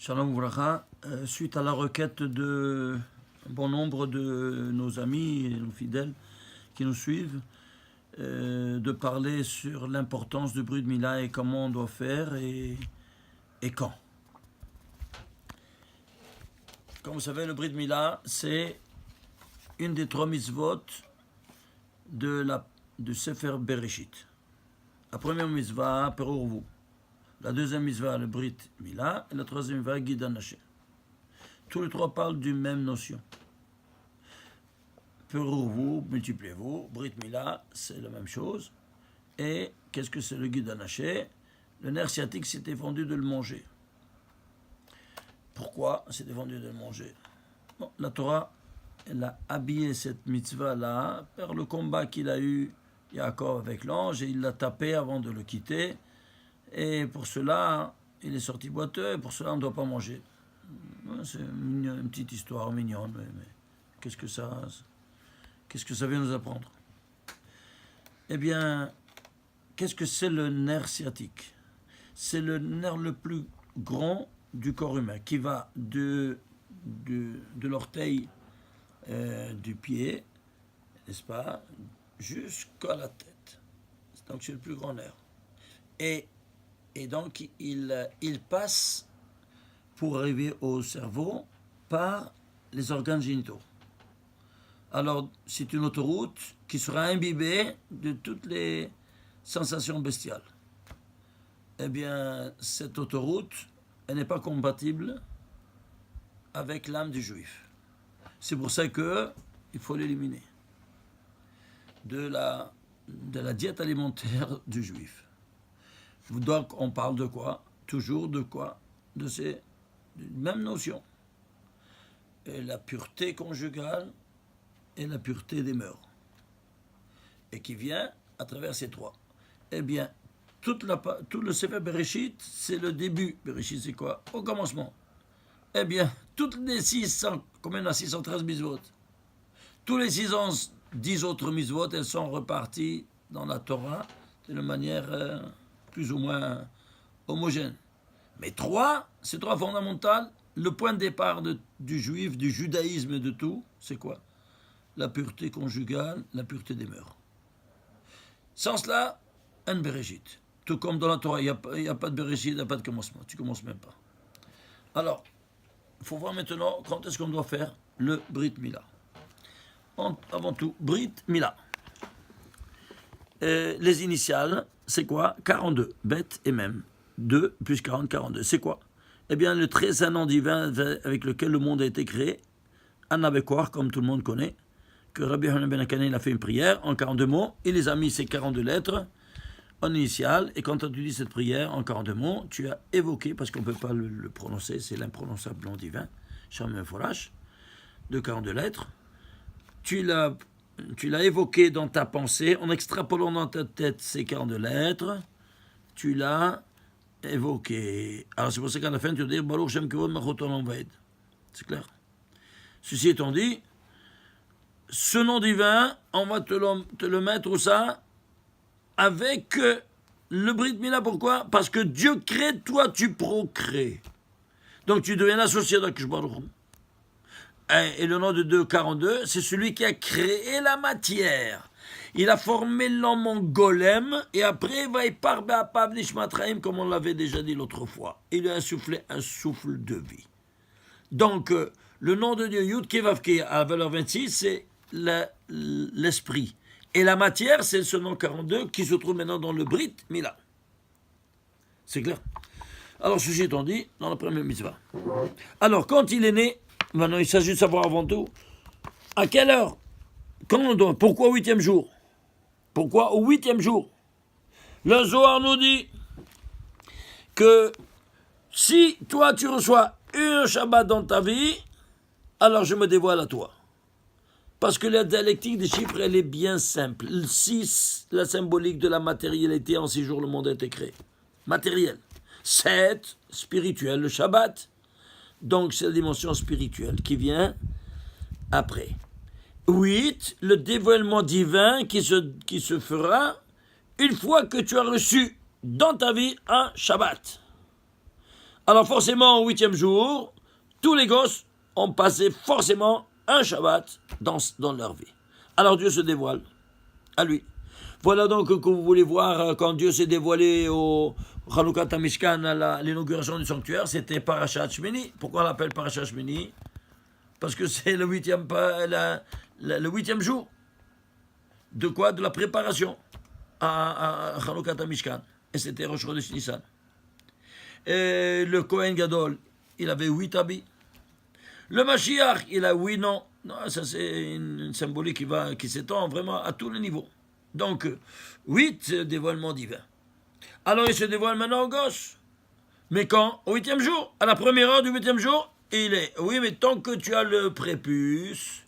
Shalom Ouvracha, suite à la requête de bon nombre de nos amis et nos fidèles qui nous suivent, de parler sur l'importance du Brit Mila et comment on doit faire et quand. Comme vous savez, le Brit Mila, c'est une des 3 mitzvot de Sefer Bereshit. La première mitzvah, Perurvu. La deuxième mitzvah, le Brit Mila. Et la troisième mitzvah, Gid Hanaché. Tous les 3 parlent d'une même notion. Perurvu, multipliez-vous. Brit Mila, c'est la même chose. Et qu'est-ce que c'est le Gid Hanaché? Le nerf sciatique s'est défendu de le manger. Pourquoi s'est défendu de le manger? Bon, la Torah, elle a habillé cette mitzvah-là par le combat qu'il a eu Yaakov avec l'ange, et il l'a tapé avant de le quitter. Et pour cela, il est sorti boiteux, et pour cela, on ne doit pas manger. C'est une petite histoire mignonne, mais qu'est-ce que ça vient nous apprendre? Eh bien, qu'est-ce que c'est le nerf sciatique? C'est le nerf le plus grand du corps humain, qui va de l'orteil du pied, n'est-ce pas, jusqu'à la tête. Donc c'est le plus grand nerf. Et donc il passe, pour arriver au cerveau, par les organes génitaux. Alors c'est une autoroute qui sera imbibée de toutes les sensations bestiales. Eh bien, cette autoroute, elle n'est pas compatible avec l'âme du juif. C'est pour ça qu'il faut l'éliminer de la diète alimentaire du juif. Donc, on parle de quoi? Toujours de quoi? De ces mêmes notions. Et la pureté conjugale et la pureté des mœurs. Et qui vient à travers ces 3. Eh bien, tout le Sefer Bereshit, c'est le début. Bereshit, c'est quoi? Au commencement. Eh bien, toutes les 600, combien on a 613 mitzvot? Tous les 610 autres mitzvot, elles sont reparties dans la Torah d'une manière plus ou moins homogène. Mais 3, ces 3 fondamentales, le point de départ du juif, du judaïsme et de tout, c'est quoi? La pureté conjugale, la pureté des mœurs. Sans cela, un Bereshit. Tout comme dans la Torah, il n'y a pas de Bereshit, il n'y a pas de commencement. Tu ne commences même pas. Alors, il faut voir maintenant quand est-ce qu'on doit faire le Brit Mila. Avant tout, Brit Mila. Les initiales, c'est quoi? 42, bête et même. 2 plus 40, 42. C'est quoi? Eh bien, le très saint nom divin avec lequel le monde a été créé, Anabekor, comme tout le monde connaît, que Rabbi Yochanan ben Akana, il a fait une prière en 42 mots, il les a mis ces 42 lettres en initiale, et quand tu dis cette prière en 42 mots, tu as évoqué, parce qu'on ne peut pas le prononcer, c'est l'imprononçable nom divin, Shem Forash, de 42 lettres, tu l'as évoqué dans ta pensée, en extrapolant dans ta tête ces 42 lettres, tu l'as évoqué. Alors c'est pour ça qu'à la fin, tu vas dire, Baruch Shem Kevod Machoton Amvaed. C'est clair. Ceci étant dit, ce nom divin, on va te le mettre où ça? Avec le Brit Mila. Pourquoi? Parce que Dieu crée, toi tu procrées. Donc tu deviens associé d'Akadosh Baruch Hu. Et le nom de 242, c'est celui qui a créé la matière. Il a formé l'homme en golem, et après, il va y parler à Pav Nishmatraim, comme on l'avait déjà dit l'autre fois. Il lui a insufflé un souffle de vie. Donc, le nom de Dieu, Yud Kevavke, à la valeur 26, c'est l'esprit. Et la matière, c'est ce nom 42 qui se trouve maintenant dans le Brit Mila. C'est clair? Alors, ceci étant dit, dans la première mitzvah. Alors, quand il est né, maintenant il s'agit de savoir avant tout, à quelle heure? Quand on doit? Pourquoi au 8e jour? Pourquoi au 8e jour? Le Zohar nous dit que si toi tu reçois un Shabbat dans ta vie, alors je me dévoile à toi. Parce que la dialectique des chiffres, elle est bien simple. 6, la symbolique de la matérialité, en 6 jours le monde a été créé. Matériel. 7, spirituel, le Shabbat. Donc c'est la dimension spirituelle qui vient après. 8, le dévoilement divin qui se fera une fois que tu as reçu dans ta vie un Shabbat. Alors forcément, au 8e jour, tous les gosses ont passé forcément un Shabbat dans leur vie. Alors Dieu se dévoile à lui. Voilà donc que vous voulez voir quand Dieu s'est dévoilé au Chanukah Mishkan à l'inauguration du sanctuaire, c'était Parashat Shmini. Pourquoi on l'appelle Parashat Shmini? Parce que c'est le 8e jour. De quoi? De la préparation à Chanukah Mishkan. Et c'était Rosh Chodesh Nissan. Et le Kohen Gadol, il avait 8 habits. Le Mashiach, il a 8 noms. Non, ça c'est une symbolique qui s'étend vraiment à tous les niveaux. Donc, 8 dévoilements divins. Alors il se dévoile maintenant au gauche. Mais quand? Au 8e jour. À la première heure du 8e jour, il est. Oui, mais tant que tu as le prépuce,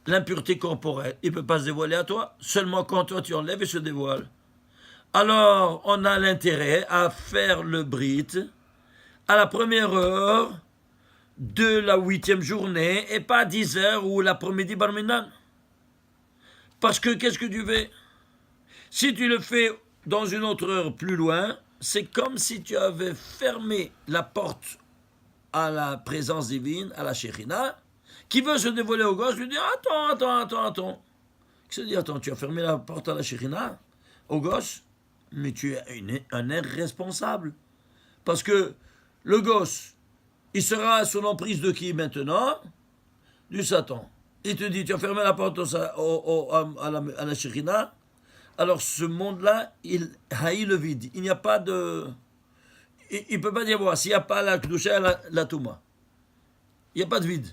l'impureté corporelle, il ne peut pas se dévoiler à toi. Seulement quand toi tu enlèves, il se dévoile. Alors, on a l'intérêt à faire le brit à la première heure de la 8e journée et pas à 10 heures ou l'après-midi bar minan. Parce que qu'est-ce que tu fais? Si tu le fais dans une autre heure plus loin, c'est comme si tu avais fermé la porte à la présence divine, à la Shekhinah, qui veut se dévoiler au gosse, lui dit attends. Qu'est-ce que dit attends, tu as fermé la porte à la Shekhinah, au gosse, mais tu es un irresponsable. Parce que le gosse, il sera sous l'emprise de qui maintenant? Du Satan. Il te dit, tu as fermé la porte à la Shekhinah, alors ce monde-là, il haït le vide. Il n'y a pas de... Il ne peut pas y avoir, s'il n'y a pas la Kedusha, la Touma. Il n'y a pas de vide.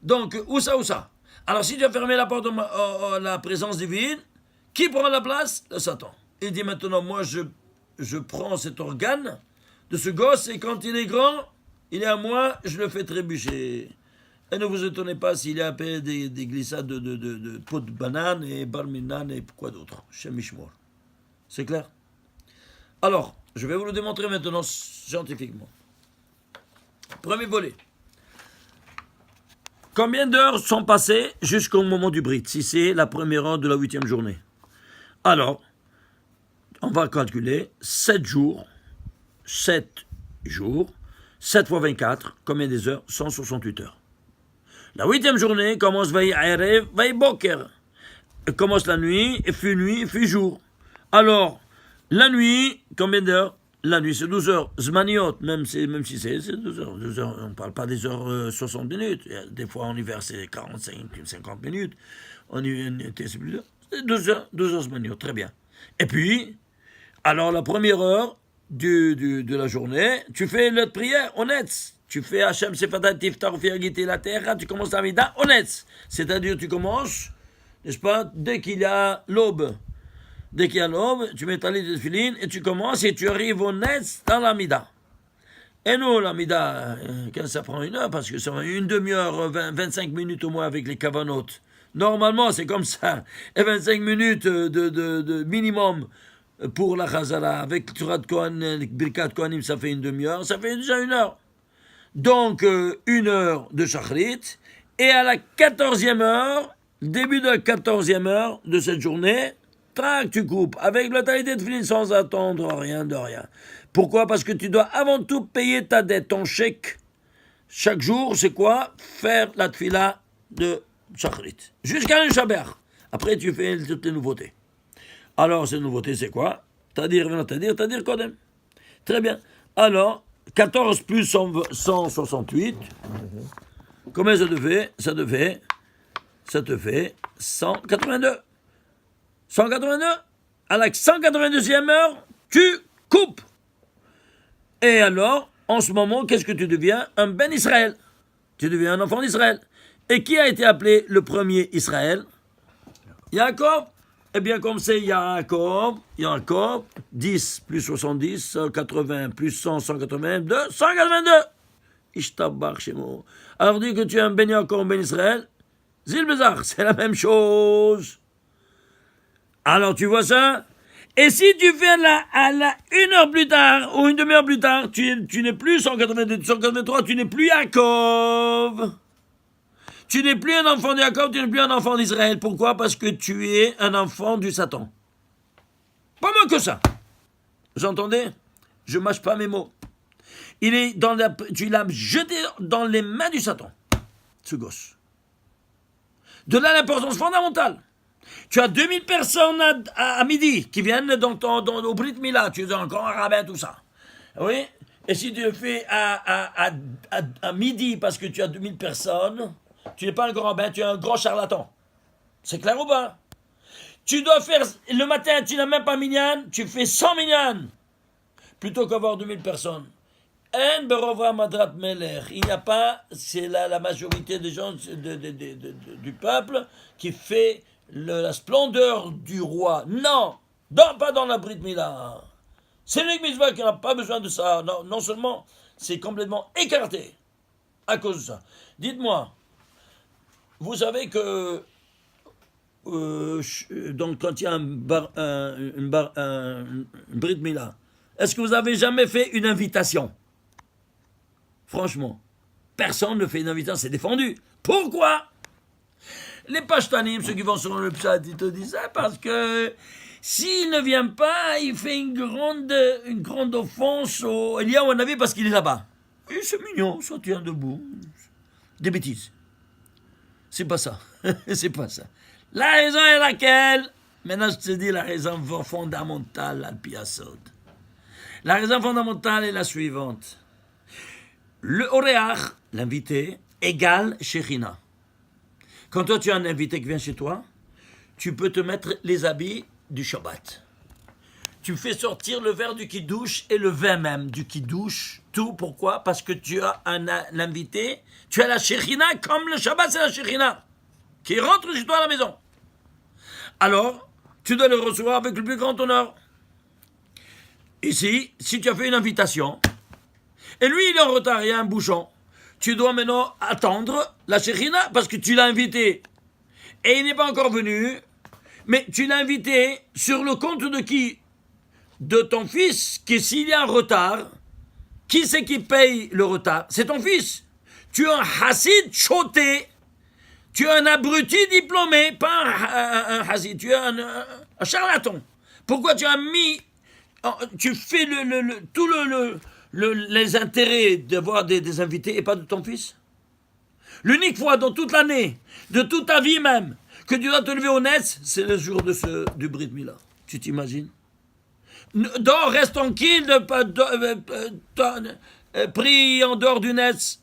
Donc, où ça? Alors si tu as fermé la porte à la présence divine, qui prend la place? Le Satan. Il dit maintenant, moi je prends cet organe de ce gosse et quand il est grand, il est à moi, je le fais trébucher. Et ne vous étonnez pas s'il y a des glissades de pots de banane et bar minan et quoi d'autre. Shem Mishmor. C'est clair? Alors, je vais vous le démontrer maintenant scientifiquement. Premier volet. Combien d'heures sont passées jusqu'au moment du brit, si c'est la première heure de la 8e journée? Alors, on va calculer 7 jours, 7 fois 24, combien des heures? 168 heures. La 8e journée commence Vaï Erev, Vaï Boker. Elle commence la nuit, et puis jour. Alors, la nuit, combien d'heures? La nuit, c'est 12 heures. Zmaniot, même si c'est 12 heures. 12 heures, on ne parle pas des heures 60 minutes. Des fois, en hiver, c'est 45, 50 minutes. En été, c'est plus d'heures. C'est 12 heures Zmaniot, très bien. Et puis, alors, la première heure de la journée, tu fais notre prière, honnête. Tu fais Hachem Sefadat Tiftar Firgiti la terre, tu commences la Mida, honnête. C'est-à-dire, tu commences, n'est-ce pas, dès qu'il y a l'aube. Dès qu'il y a l'aube, tu mets ta lit de filine et tu commences et tu arrives au net dans la Mida. Et nous, la Mida, quand ça prend une heure, parce que ça va une demi-heure, 25 minutes au moins avec les cavanotes. Normalement, c'est comme ça. Et 25 minutes de minimum pour la Chazara. Avec Turat Kohan, Birkat Kohanim, ça fait une demi-heure, ça fait déjà une heure. Donc, 1 heure de Shachrit. Et à la 14e heure, début de la 14e heure de cette journée, trac, tu coupes, avec la taille de filine sans attendre rien de rien. Pourquoi? Parce que tu dois avant tout payer ta dette, ton chèque. Chaque jour, c'est quoi? Faire la tfila de Shachrit. Jusqu'à un Shabbat. Après, tu fais toutes les nouveautés. Alors, ces nouveautés, c'est quoi? T'adir Kodem. Très bien. Alors, 14 plus 168, combien ça te fait? Ça te fait 182. 182, à la 182e heure, tu coupes. Et alors, en ce moment, qu'est-ce que tu deviens? Un Ben Israël. Tu deviens un enfant d'Israël. Et qui a été appelé le premier Israël? Yaakov. Eh bien, comme c'est Yaakov, 10 plus 70, 80 plus 100, 182, 182. Ishtabach Shemo. Alors, dis que tu es un Ben Yaakov, un Ben Israël. Zilbezar, c'est la même chose. Alors, tu vois ça? Et si tu fais une heure plus tard, ou une demi-heure plus tard, tu n'es plus 182, 183, tu n'es plus Yaakov. Tu n'es plus un enfant de Yaakov, tu n'es plus un enfant d'Israël. Pourquoi? Parce que tu es un enfant du Satan. Pas moins que ça. Vous entendez? Je mâche pas mes mots. tu l'as jeté dans les mains du Satan, ce gosse. De là l'importance fondamentale. Tu as 2000 personnes à midi qui viennent au Brit Mila, tu es encore un rabbin, tout ça. Oui. Et si tu le fais à midi parce que tu as 2000 personnes, tu n'es pas un grand rabbin, tu es un grand charlatan. C'est clair ou pas? Tu dois faire, le matin, tu n'as même pas minyan, tu fais 100 minyan, plutôt qu'avoir 2000 personnes. En berovra madrat meler. Il n'y a pas, c'est la majorité des gens du peuple qui fait la splendeur du roi. Non, pas dans la Brit Mila. C'est une mitzvah qui n'a pas besoin de ça. Non seulement c'est complètement écarté à cause de ça. Dites-moi, vous savez que donc quand il y a une Brit Mila, est-ce que vous avez jamais fait une invitation? Franchement, personne ne fait une invitation, c'est défendu. Pourquoi? Les pashtanim, ceux qui vont sur le pshat, ils te disent ça parce que s'il ne vient pas, il fait une grande offense au Eliyahu Hanavi parce qu'il est là-bas. Et c'est mignon, ça tient debout. Des bêtises. C'est pas ça. C'est pas ça. La raison est laquelle? Maintenant, je te dis la raison fondamentale, al-Piyasod. La raison fondamentale est la suivante. Le Oreach, l'invité, égale Shechina. Quand toi tu as un invité qui vient chez toi, tu peux te mettre les habits du Shabbat. Tu fais sortir le verre du Kiddush et le vin même du Kiddush. Tout, pourquoi? Parce que tu as un invité, tu as la Shechina comme le Shabbat c'est la Shechina, qui rentre chez toi à la maison. Alors, tu dois le recevoir avec le plus grand honneur. Ici, si tu as fait une invitation, et lui il est en retard, il y a un bouchon, tu dois maintenant attendre la Shechina parce que tu l'as invité. Et il n'est pas encore venu, mais tu l'as invité sur le compte de qui? De ton fils, qui s'il y a un retard, qui c'est qui paye le retard? C'est ton fils. Tu es un Hassid choté, tu es un abruti diplômé, pas un Hassid, tu es un charlatan. Pourquoi tu as mis, tu fais les intérêts d'avoir des invités et pas de ton fils? L'unique fois dans toute l'année, de toute ta vie même, que tu dois te lever au Netz, c'est le jour du Brit Mila. Tu t'imagines? Dors, reste tranquille, prie en dehors du Netz.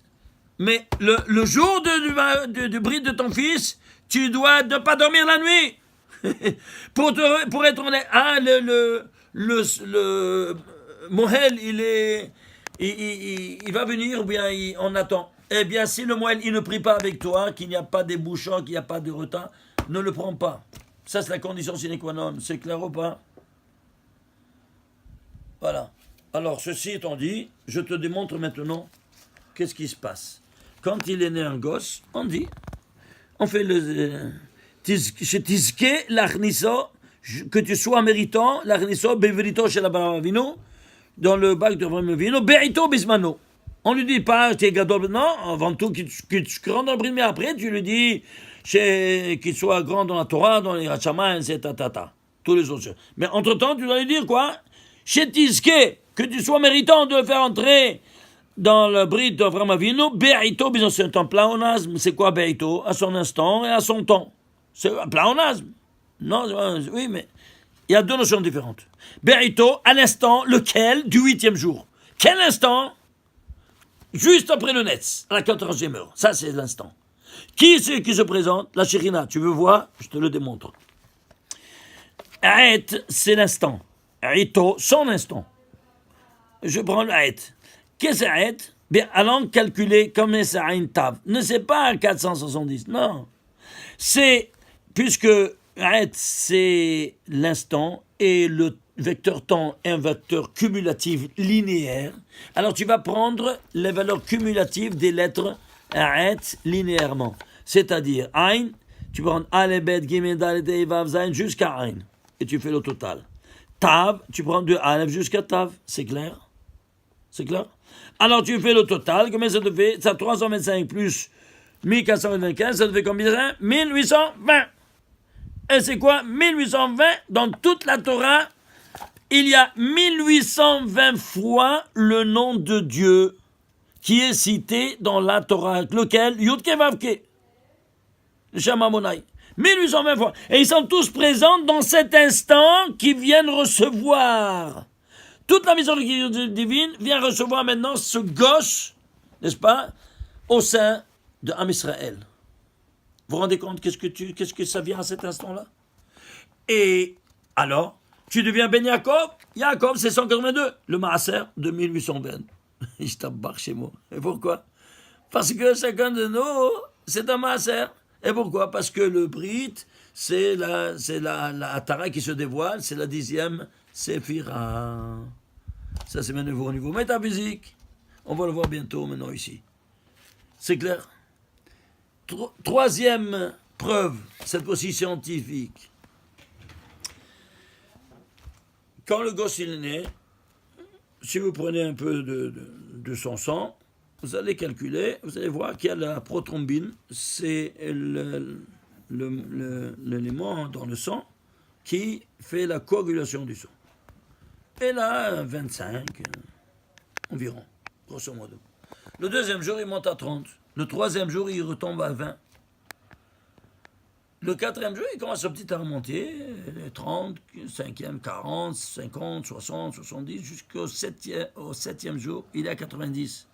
Mais le jour du Brit de ton fils, tu dois ne pas dormir la nuit. pour être honnête, le Mohel, il va venir ou bien on attend. Eh bien, si le Mohel, il ne prie pas avec toi, qu'il n'y a pas de bouchons, qu'il n'y a pas de retard, ne le prends pas. Ça, c'est la condition sine qua non. C'est clair ou pas? Voilà. Alors, ceci étant dit, je te démontre maintenant qu'est-ce qui se passe. Quand il est né un gosse, on fait le... Tizke l'achniso, que tu sois méritant, l'achniso beverito chez l'Abraham Avinu, dans le bac de Abraham Avinu, berito bismano. On lui dit pas, t'es gadol, non, avant tout, qu'il rentre dans le brimé après, tu lui dis, qu'il soit grand dans la Torah, dans les Hachamayim, etc. Tous les autres. Mais entre-temps, tu dois lui dire quoi? Chez Tizke, que tu sois méritant de le faire entrer dans le brit d'Avraham Avinu, Be'ito, c'est un pléonasme. C'est quoi Be'ito? À son instant et à son temps. C'est un pléonasme. Non, oui, mais il y a deux notions différentes. Be'ito, à l'instant, lequel? Du 8e jour. Quel instant? Juste après le Netz, à la 14e heure. Ça, c'est l'instant. Qui c'est qui se présente? La Shechina. Tu veux voir? Je te le démontre. Aet, c'est l'instant. Aito, son instant. Je prends le Aet. Qu'est-ce que c'est Aet? Bien, allons calculer comme c'est un tav. Ne c'est pas 470, non. C'est, puisque Aet, c'est l'instant, et le vecteur temps est un vecteur cumulatif linéaire, alors tu vas prendre les valeurs cumulatives des lettres Aet linéairement. C'est-à-dire, Ain, tu prends Alebet, Gimel, Dalet, Hey, Vav, Zain, jusqu'à Ain. Et tu fais le total. Tav, tu prends de Aleph jusqu'à Tav. C'est clair? C'est clair? Alors tu fais le total. Combien ça te fait? Ça 325 plus 1425, ça te fait combien? 1820. Et c'est quoi? 1820 dans toute la Torah. il y a 1820 fois le nom de Dieu qui est cité dans la Torah. Lequel? Yudke Vavke. Le Shema Monai. 1820 fois. Et ils sont tous présents dans cet instant qui viennent recevoir. Toute la miséricorde divine vient recevoir maintenant ce gauche, n'est-ce pas, au sein de Am Israël. Vous vous rendez compte qu'est-ce que ça vient à cet instant-là? Et alors, tu deviens Ben Yaakov. Yaakov, c'est 182. Le Maaser de 1820. Je t'embarque chez moi. Et pourquoi? Parce que chacun de nous, c'est un Maaser. Et pourquoi? Parce que le Brit, c'est la Atara qui se dévoile, c'est la 10e Séphira. Ça, c'est maintenant au niveau métaphysique. On va le voir bientôt maintenant ici. C'est clair? Troisième preuve, cette fois-ci scientifique. Quand le gosse il est né, si vous prenez un peu de son sang, vous allez calculer, vous allez voir qu'il y a la prothrombine, c'est l'élément dans le sang qui fait la coagulation du sang. Et là, 25 environ, grosso modo. Le deuxième jour, il monte à 30. Le troisième jour, il retombe à 20. Le quatrième jour, il commence à petit à remonter, 30, 5e, 40, 50, 60, 70, jusqu'au septième jour, il est à 90.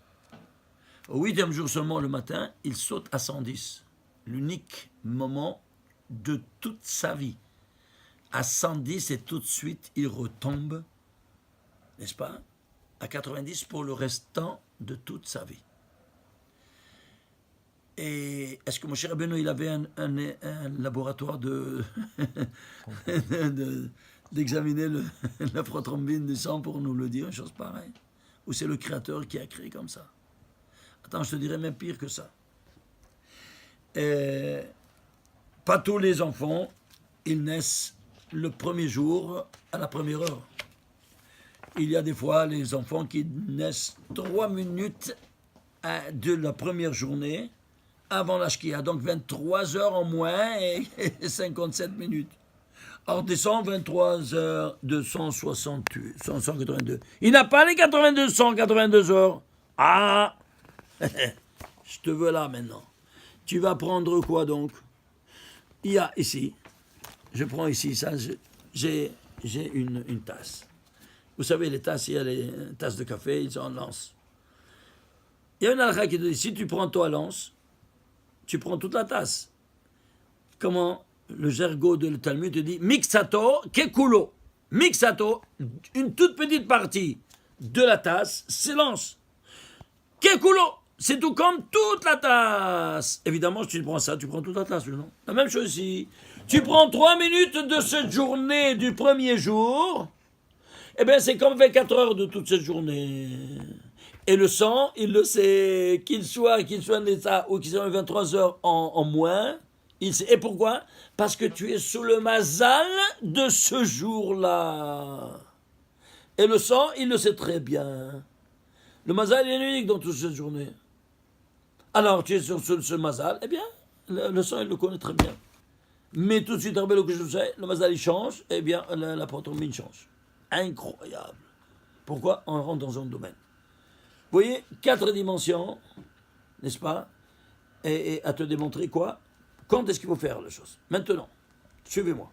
Au 8e jour seulement, le matin, il saute à 110. L'unique moment de toute sa vie. À 110 et tout de suite, il retombe, n'est-ce pas, à 90 pour le restant de toute sa vie. Et est-ce que mon cher Rabbeinu, il avait un laboratoire d'examiner la prothrombine du sang pour nous le dire, une chose pareille? Ou c'est le Créateur qui a créé comme ça? Attends, je te dirais même pire que ça. Pas tous les enfants, ils naissent le premier jour à la première heure. Il y a des fois les enfants qui naissent 3 minutes de la première journée avant la Shkia, donc 23 heures en moins et 57 minutes. Or, descend 23 heures 268, 182. Il n'a pas les 82 heures. Ah, je te veux là maintenant. Tu vas prendre quoi donc? Il y a ici, je prends ici ça, j'ai une tasse. Vous savez, les tasses, il y a les tasses de café, ils sont en lance. Il y a une halakha qui dit, si tu prends toi lance, tu prends toute la tasse. Comment le jergot de le Talmud te dit, mixato kekulo. Mixato, une toute petite partie de la tasse, c'est lance. Kekulo, c'est tout comme toute la tasse. Évidemment, si tu prends ça, tu prends toute la tasse, non? La même chose ici. Tu prends 3 minutes de cette journée du premier jour, eh bien, c'est comme 24 heures de toute cette journée. Et le sang, il le sait, qu'il soit en état ou qu'il soit 23 heures en moins, il sait. Et pourquoi? Parce que tu es sous le mazal de ce jour-là. Et le sang, il le sait très bien. Le mazal, il est unique dans toute cette journée. Alors, tu es sur ce mazal, eh bien, le sang, il le connaît très bien. Mais tout de suite, le mazal, il change, eh bien, la prothrombine change. Incroyable. Pourquoi? On rentre dans un domaine. Vous voyez, 4 dimensions, n'est-ce pas? Et à te démontrer quoi? Quand est-ce qu'il faut faire la chose? Maintenant, suivez-moi.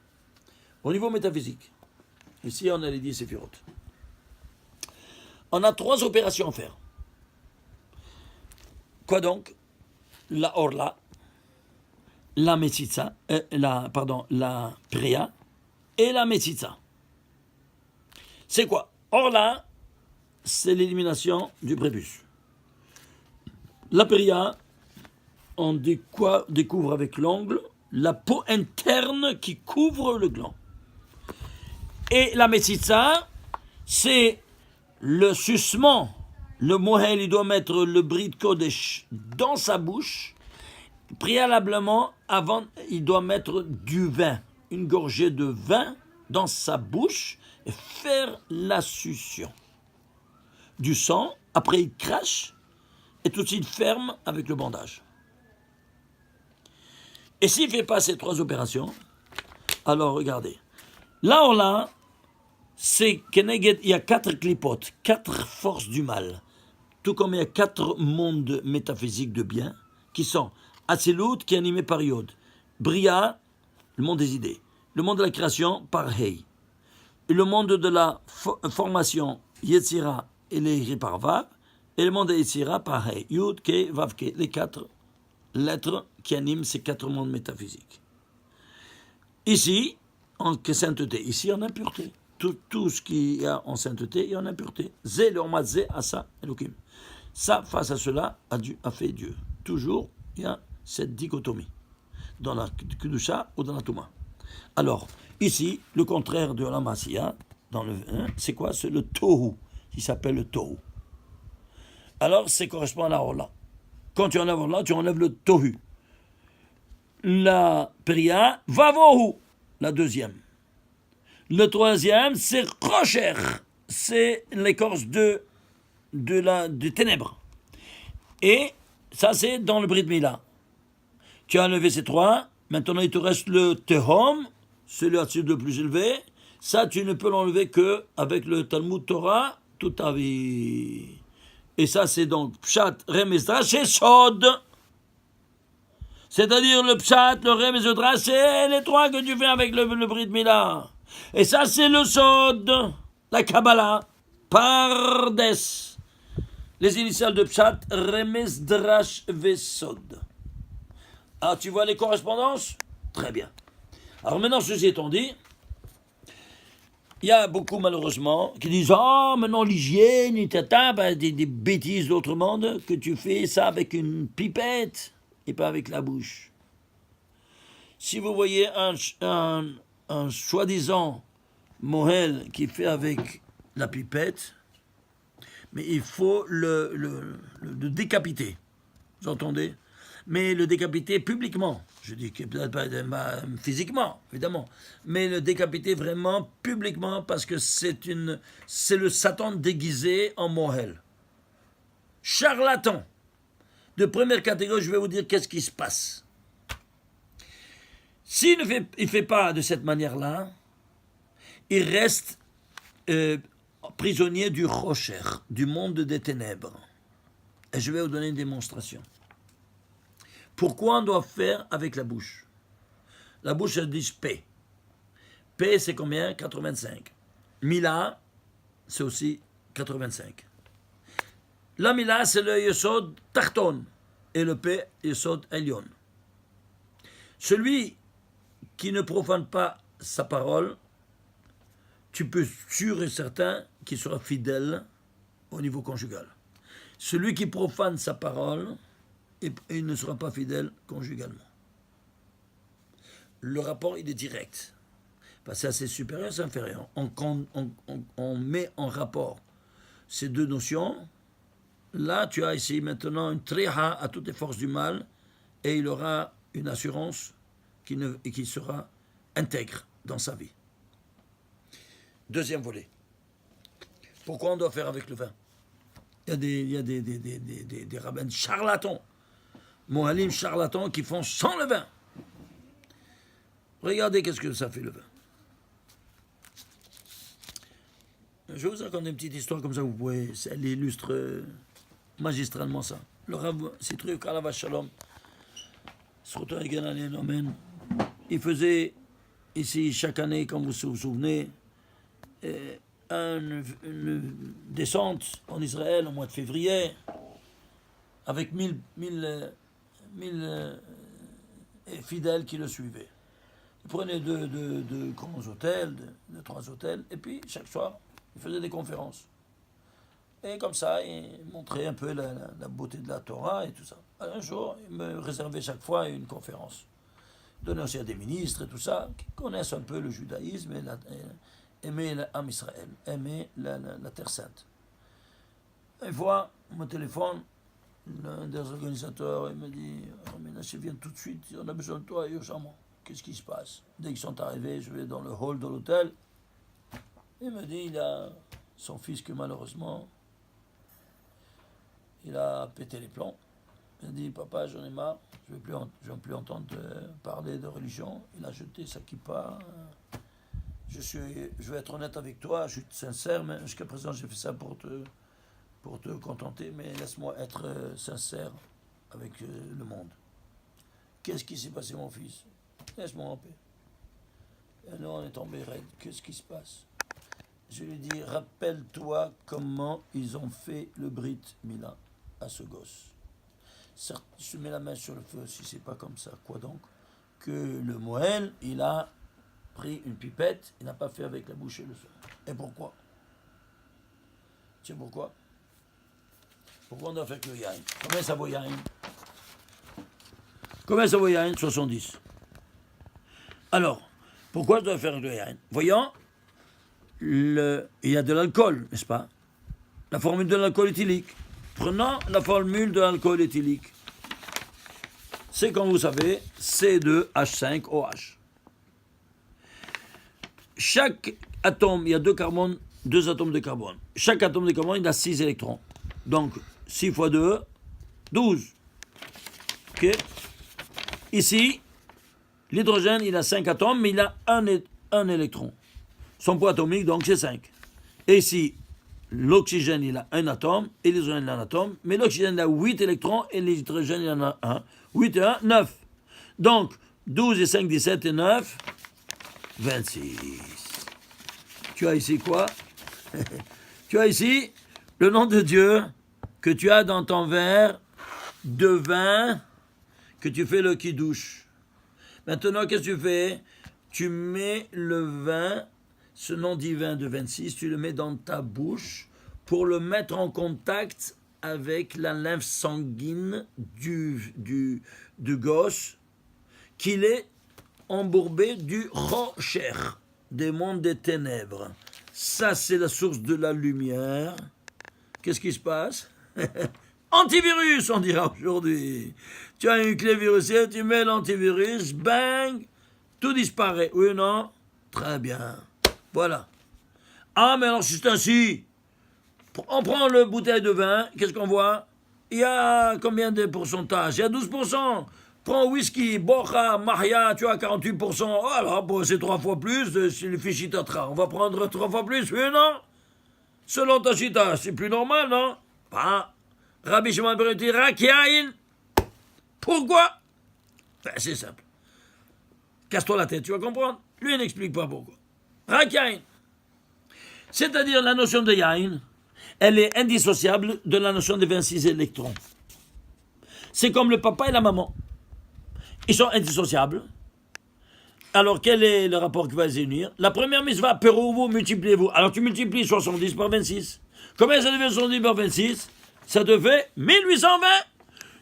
Au niveau métaphysique, ici on a les 10 séphirotes. On a 3 opérations à faire. Quoi donc? La orla, la metzitza, la priya et la metzitza. C'est quoi? Orla, c'est l'élimination du prépuce. La priya, on découvre avec l'ongle la peau interne qui couvre le gland. Et la metzitza, c'est le sucement. Le mohel, il doit mettre le brit kodesh dans sa bouche. Préalablement, avant, il doit mettre du vin, une gorgée de vin dans sa bouche et faire la succion du sang. Après, il crache et tout de suite ferme avec le bandage. Et s'il ne fait pas ces 3 opérations, alors regardez. Là, c'est Keneged, il y a 4 clipotes, 4 forces du mal. Tout comme il y a 4 mondes métaphysiques de bien, qui sont Atzilut, qui est animé par Yod, Bria, le monde des idées, le monde de la création par Hei, le monde de la formation, Yetzira, il est écrit par Vav, et le monde de Yetzira par Hei, Yud, Ke, Vav, Ke, les 4 lettres qui animent ces 4 mondes métaphysiques. Ici, en sainteté, ici en impureté. Tout ce qu'il y a en sainteté et en impureté. Zé, le Hormat, Zé, Asa, Elohim. Ça, face à cela, a fait Dieu. Toujours, il y a cette dichotomie. Dans la Kedusha ou dans la Touma. Alors, ici, le contraire de Olam Asiya, c'est quoi? C'est le Tohu, qui s'appelle le Tohu. Alors, ça correspond à la Orla. Quand tu enlèves Orla, tu enlèves le Tohu. La Peria, Vavohu, la deuxième. Le troisième, c'est Rocher, c'est l'écorce des ténèbres. Et ça, c'est dans le Brit Mila. Tu as enlevé ces 3, maintenant il te reste le Tehom, c'est le Hatsid le plus élevé. Ça, tu ne peux l'enlever qu'avec le Talmud Torah toute ta vie. Et ça, c'est donc Pshat, Remez, Drash et Sod. C'est-à-dire le Pshat, le Remez, le Drash, c'est les 3 que tu fais avec le Brit Mila. Et ça, c'est le Sod, la Kabbalah, Pardes. Les initiales de Pshat, Remez, Drash, Vesod. Ah, tu vois les correspondances? Très bien. Alors maintenant, ceci étant dit, il y a beaucoup, malheureusement, qui disent « Ah, maintenant l'hygiène, des bêtises d'autre monde, que tu fais ça avec une pipette et pas avec la bouche. » Si vous voyez un soi-disant Mohel qui fait avec la pipette, mais il faut le décapiter. Vous entendez? Mais le décapiter publiquement. Je dis que peut-être pas physiquement, évidemment, mais le décapiter vraiment publiquement parce que c'est le Satan déguisé en Mohel. Charlatan. De première catégorie, je vais vous dire qu'est-ce qui se passe. S'il ne fait pas de cette manière-là, il reste prisonnier du Rocher, du monde des ténèbres. Et je vais vous donner une démonstration. Pourquoi on doit faire avec la bouche? La bouche, elle dit P. P, c'est combien? 85. Mila, c'est aussi 85. La Mila, c'est le Yesod Tarton. Et le P, Yesod Elyon. Celui qui ne profane pas sa parole, tu peux sûr et certain qu'il sera fidèle au niveau conjugal. Celui qui profane sa parole, et il ne sera pas fidèle conjugalement. Le rapport, il est direct. Parce que c'est supérieur, c'est inférieur. On met en rapport ces deux notions. Là, tu as ici maintenant une tréha à toutes les forces du mal, et il aura une assurance qui sera intègre dans sa vie. Deuxième volet. Pourquoi on doit faire avec le vin? Il y a des rabbins charlatans, Mohalim charlatans qui font sans le vin. Regardez qu'est-ce que ça fait le vin. Je vais vous raconter une petite histoire comme ça, vous pouvez, elle illustre magistralement ça. Le Rav Sitru Kalava Shalom, il faisait ici chaque année, comme vous vous souvenez, une descente en Israël au mois de février avec 1000 fidèles qui le suivaient. Il prenait deux grands hôtels, de 3 hôtels, et puis chaque soir, il faisait des conférences. Et comme ça, il montrait un peu la beauté de la Torah et tout ça. Un jour, il me réservait chaque fois une conférence. Il donnait aussi à des ministres et tout ça, qui connaissent un peu le judaïsme et aimer l'âme Israël, aimer la Terre Sainte. Une fois, mon téléphone, l'un des organisateurs, il me dit « Ménaché, viens tout de suite, on a besoin de toi urgemment. Qu'est-ce qui se passe ?» Dès qu'ils sont arrivés, je vais dans le hall de l'hôtel. Il me dit il a son fils que malheureusement, il a pété les plombs. Il me dit « Papa, j'en ai marre, je ne vais plus entendre parler de religion. » Il a jeté sa kippa. je vais être honnête avec toi, je suis sincère, mais jusqu'à présent j'ai fait ça pour te contenter, mais laisse-moi être sincère avec le monde. Qu'est-ce qui s'est passé, mon fils? Laisse-moi en paix. Et nous, on est tombé raide. Qu'est-ce qui se passe? Je lui dis, rappelle-toi comment ils ont fait le Brit Mila à ce gosse. Certes, je mets la main sur le feu si c'est pas comme ça. Quoi donc? Que le Moël, il a pris une pipette, il n'a pas fait avec la bouche et le sang. Et pourquoi? Tu sais pourquoi? Pourquoi on doit faire que le yain? Combien ça vaut yain? Combien ça vaut yain? 70. Alors, pourquoi je dois faire le yain? Voyons, il y a de l'alcool, n'est-ce pas? La formule de l'alcool éthylique. Prenons la formule de l'alcool éthylique. C'est comme vous savez, C2H5OH. Chaque atome, il y a deux atomes de carbone. Chaque atome de carbone, il a 6 électrons. Donc, 6 fois 2, 12. Ok? Ici, l'hydrogène, il a 5 atomes, mais il a un électron. Son poids atomique, donc, c'est 5. Et ici, l'oxygène, il a un atome, et l'hydrogène, il a un atome, mais l'oxygène, il a 8 électrons, et l'hydrogène, il en a 1. 8 et 1, 9. Donc, 12 et 5, 17 et 9, 26. Tu as ici quoi? Tu as ici le nom de Dieu que tu as dans ton verre de vin que tu fais le kidouche. Maintenant, qu'est-ce que tu fais? Tu mets le vin, ce nom divin de 26, tu le mets dans ta bouche pour le mettre en contact avec la lymphe sanguine du gosse, qu'il est embourbé du rocher, des mondes des ténèbres. Ça, c'est la source de la lumière. Qu'est-ce qui se passe? Antivirus, on dira aujourd'hui. Tu as une clé virusée, tu mets l'antivirus, bang, tout disparaît. Oui ou non? Très bien. Voilà. Ah, mais alors c'est ainsi. On prend le bouteille de vin, qu'est-ce qu'on voit? Il y a combien de pourcentage? Il y a 12%. Prends whisky, Bocha, Maria, tu as 48%. Oh alors, bon, c'est 3 fois plus, c'est le fichitatra. On va prendre 3 fois plus, oui ou non? Selon ta chita, c'est plus normal, non? Pas. Rabbi Shimon ben Yochai, Rakiaïn. Pourquoi? Ben, c'est simple. Casse-toi la tête, tu vas comprendre. Lui, il n'explique pas pourquoi. Rakiaïn. C'est-à-dire la notion de yain, elle est indissociable de la notion de 26 électrons. C'est comme le papa et la maman. Ils sont indissociables. Alors, quel est le rapport qui va les unir? La première mitzvah, perouvou, multipliez-vous. Alors, tu multiplies 70 par 26. Combien ça devient 70 par 26? Ça te fait 1820.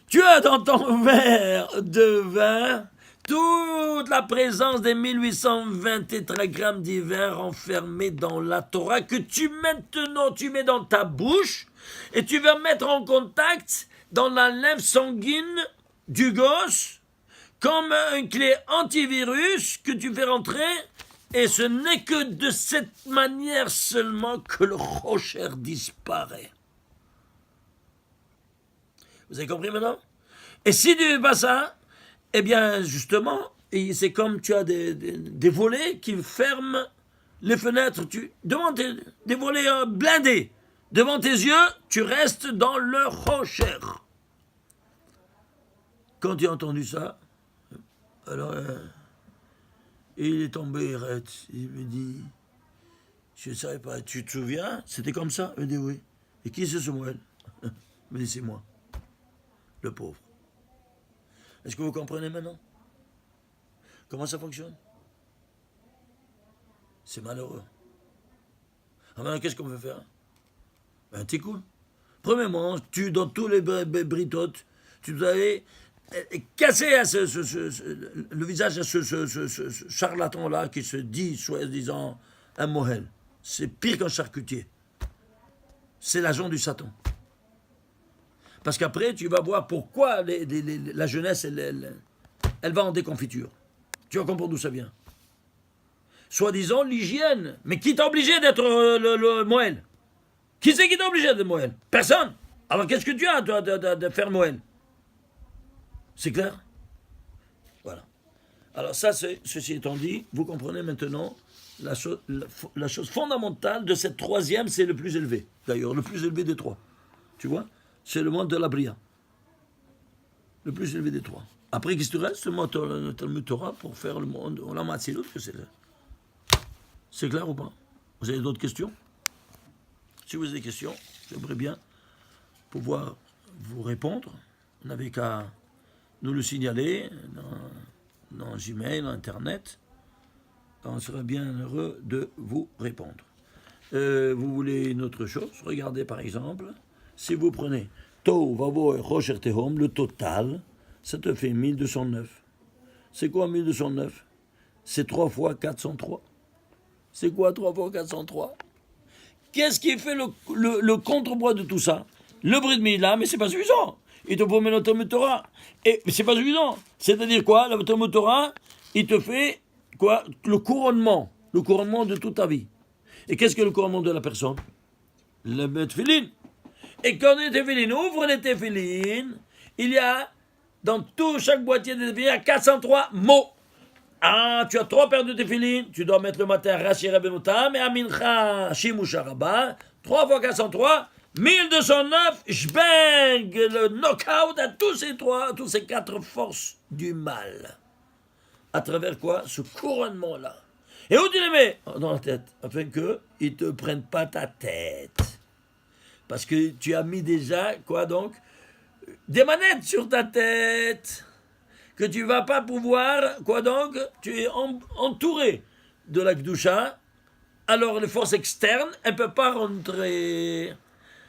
Tu as dans ton verre de vin toute la présence des 1820 tétragrammes d'hiver enfermés dans la Torah que tu mets dans ta bouche et tu vas mettre en contact dans la lymphe sanguine du gosse comme une clé antivirus que tu fais rentrer, et ce n'est que de cette manière seulement que le rocher disparaît. Vous avez compris maintenant? Et si tu ne fais pas ça, eh bien justement, c'est comme tu as des volets qui ferment les fenêtres, des volets blindés. Devant tes yeux, tu restes dans le rocher. Quand tu as entendu ça, alors, il est tombé, il me dit, je ne savais pas, tu te souviens? C'était comme ça? Il me dit oui. Et qui c'est ce Moël? Il me dit c'est moi, le pauvre. Est-ce que vous comprenez maintenant? Comment ça fonctionne? C'est malheureux. Alors maintenant, qu'est-ce qu'on veut faire? Ben, t'es cool. Premièrement, dans tous les britotes, tu dois aller casser le visage à ce charlatan-là qui se dit, soi-disant, un Mohel. C'est pire qu'un charcutier. C'est l'agent du Satan. Parce qu'après, tu vas voir pourquoi la jeunesse, elle va en déconfiture. Tu vas comprendre d'où ça vient. Soi-disant, l'hygiène. Mais qui t'a obligé d'être le Mohel? Qui c'est qui t'a obligé d'être Mohel? Personne. Alors qu'est-ce que tu as, toi, de faire Mohel? C'est clair? Voilà. Alors ça, ceci étant dit, vous comprenez maintenant la chose fondamentale de cette troisième, c'est le plus élevé. D'ailleurs, le plus élevé des trois. Tu vois? C'est le monde de la Bria. Le plus élevé des trois. Après, qu'est-ce qui te reste? Le Talmud Torah pour faire le monde. Olam Hatzilut, que c'est là. C'est clair ou pas? Vous avez d'autres questions? Si vous avez des questions, j'aimerais bien pouvoir vous répondre. Vous n'avez qu'à nous le signaler dans Gmail, Internet. On serait bien heureux de vous répondre. Vous voulez une autre chose? Regardez par exemple, si vous prenez Tohu Vavo et Rocher Tehom, le total, ça te fait 1209. C'est quoi 1209? C'est 3 fois 403. C'est quoi 3 fois 403? Qu'est-ce qui fait le contrepoids de tout ça? Le Brit Mila, mais c'est pas suffisant. Il te faut mettre le Talmud Torah. Et c'est pas suffisant. C'est-à-dire quoi? Le Talmud Torah, il te fait quoi? Le couronnement de toute ta vie. Et qu'est-ce que le couronnement de la personne? Le Tefillin. Et quand les Tefillin, ouvre les Tefillin, il y a, dans chaque boîtier de Tefillin, il y a 403 mots. Ah, tu as 3 paires de Tefillin, tu dois mettre le matin Rashi Rabbenutam et Amincha Shimusha Rabba, 3 fois 403, 1209, j'bang, le knockout à tous ces 4 forces du mal. À travers quoi? Ce couronnement-là. Et où tu les mets? Dans la tête, afin qu'ils ne te prennent pas ta tête. Parce que tu as mis déjà, quoi donc? Des manettes sur ta tête. Que tu ne vas pas pouvoir, quoi donc? Tu es entouré de la Kedusha. Alors les forces externes, elles ne peuvent pas rentrer.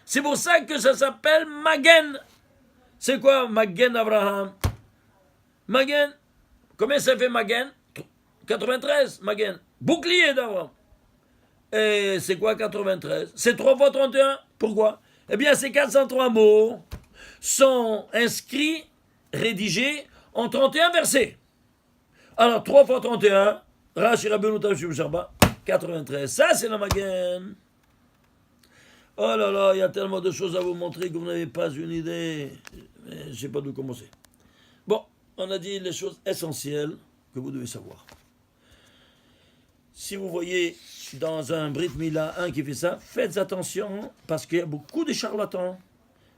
C'est pour ça que ça s'appelle Magen. C'est quoi Magen Abraham? Magen. Combien ça fait Magen? 93, Magen. Bouclier d'Abraham. Et c'est quoi 93? C'est 3 fois 31. Pourquoi? Eh bien, ces 403 mots sont inscrits, rédigés en 31 versets. Alors, 3 fois 31, Rashi Rabbeinu Tam Shim Sharba, 93. Ça, c'est la Magen. Oh là là, il y a tellement de choses à vous montrer que vous n'avez pas une idée. Je ne sais pas d'où commencer. Bon, on a dit les choses essentielles que vous devez savoir. Si vous voyez dans un Brit Mila un qui fait ça, faites attention parce qu'il y a beaucoup de charlatans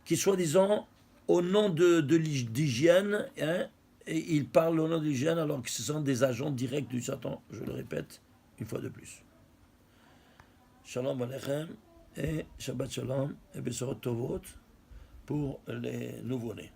qui, soi-disant, au nom d'hygiène, hein, et ils parlent au nom de l'hygiène alors que ce sont des agents directs du Satan, je le répète une fois de plus. Shalom Aleichem et Shabbat Shalom et Besorot Tovot pour les nouveau-nés.